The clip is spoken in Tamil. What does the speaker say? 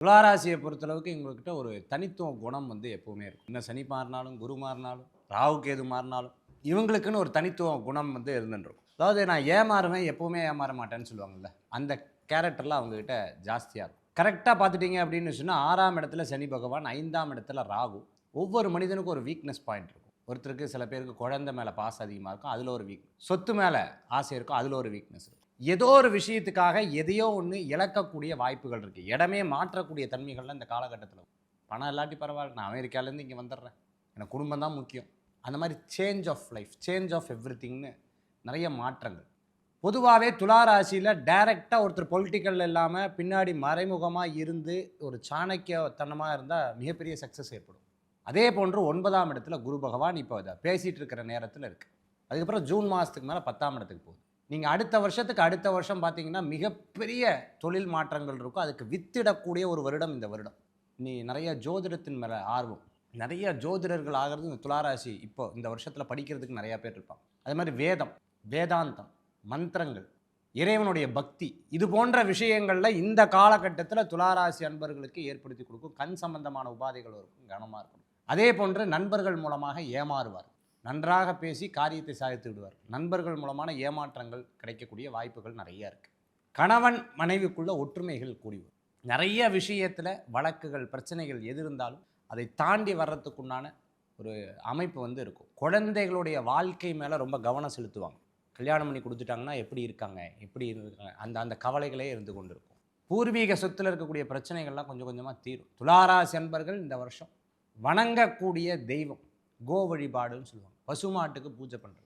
துளாராசியை பொறுத்தளவுக்கு எங்ககிட்ட ஒரு தனித்துவ குணம் எப்பவுமே இருக்கும். இன்னும் சனி மாறினாலும், குரு மாறினாலும், ராகு கேது மாறினாலும், இவங்களுக்குன்னு ஒரு தனித்துவ குணம் இருந்துருக்கும். அதாவது நான் ஏமாறுவேன், எப்பவுமே ஏமாற மாட்டேன்னு சொல்லுவாங்கல்ல. அந்த கேரக்டர்லாம் அவங்ககிட்ட ஜாஸ்தியா இருக்கும். கரெக்ட்டா பார்த்துட்டீங்க அப்படின்னு சொன்னா 6ஆம் இடத்துல சனி பகவான், 5ஆம் இடத்துல ராகு. ஒவ்வொரு மனிதனுக்கும் ஒரு வீக்னஸ் பாயிண்ட் இருக்கும். ஒருத்தருக்கு சில பேருக்கு குழந்தை மேல பாசம் அதிகமா இருக்கும். அதுல ஒரு வீக்னஸ். சொத்து மேல ஆசை இருக்கும். அதுல ஒரு வீக்னஸ் இருக்கும். ஏதோ ஒரு விஷயத்துக்காக எதையோ ஒண்ணு இழக்கக்கூடிய வாய்ப்புகள் இருக்கு. இடமே மாற்றக்கூடிய தன்மைகள்லாம் இந்த காலகட்டத்தில. பணம் இல்லாட்டி பரவால்ல. நான் அமெரிக்காலேருந்து இங்க வந்துடுறேன். எனக்கு குடும்பம் தான் முக்கியம். அந்த மாரி change of life, change of எவ்ரிதிங்ன்னு நெறைய மாற்றங்கள். பொதுவாவே துலா ராசியில டைரக்ட்டா ஒருத்தர் பொலிட்டிக்கல்ல இல்லாம பின்னாடி மறைமுகமா இருந்து ஒரு சாணக்கியத்தனமா இருந்தா மிகப்பெரிய சக்சஸ் ஏற்படும். அதே போன்று 9ஆம் இடத்துல குரு பகவான் இப்போ இத பேசிட்டு இருக்கிற நேரத்தில இருக்கு. அதுக்கப்புறம் ஜூன் மாசத்துக்கு மேல 10ஆம் இடத்துக்கு போகுது. நீங்க அடுத்த வருஷத்துக்கு அடுத்த வருஷம் பார்த்தீங்கன்னா, மிகப்பெரிய தொழில் மாற்றங்கள் இருக்கும். அதுக்கு வித்திடக்கூடிய ஒரு வருடம் இந்த வருடம். நெறைய ஜோதிடத்தின் மேல ஆர்வம். நெறைய ஜோதிடர்கள் ஆகுறது இந்த துலா ராசி இப்போ இந்த வருஷத்தில படிக்கிறதுக்கு நெறைய பேர் இருப்பாங்க. அதே மாரி வேதம், வேதாந்தம், மந்திரங்கள், இறைவனுடைய பக்தி இது போன்ற விஷயங்கள்ல இந்த காலகட்டத்தில துலா ராசி அன்பர்களுக்கு ஏற்படுத்தி கொடுக்கும். கண் சம்பந்தமான உபாதைகள் இருக்கும். கவனமா இருக்கணும். அதே போன்று நண்பர்கள் மூலமாக ஏமாறுவார். நன்றாக பேசி காரியத்தை சாதித்து விடுவார். நண்பர்கள் மூலமான ஏமாற்றங்கள் கிடைக்கக்கூடிய வாய்ப்புகள் நெறைய இருக்கு. கணவன் மனைவிக்குள்ள ஒற்றுமைகள் கூடி வரும். நெறைய விஷயத்துல வழக்குகள், பிரச்சனைகள் எது இருந்தாலும் அதை தாண்டி வர்றதுக்குண்டான ஒரு அமைப்பு இருக்கும். குழந்தைகளுடைய வாழ்க்கை மேல ரொம்ப கவனம் செலுத்துவாங்க. கல்யாணம் பண்ணி குடுத்துட்டாங்கன்னா எப்படி இருக்காங்க? எப்படி இருக்காங்க? அந்த அந்த கவலைகளே இருந்து கொண்டிருக்கும். பூர்வீக சொத்துல இருக்கக்கூடிய பிரச்சனைகள்லாம் கொஞ்சம் கொஞ்சமா தீரும். துலா ராசி அன்பர்கள் இந்த வருஷம் வணங்கக்கூடிய தெய்வம் கோ வழிபாடுன்னு சொல்லுவாங்க. பசுமாட்டுக்கு பூஜை பண்றது.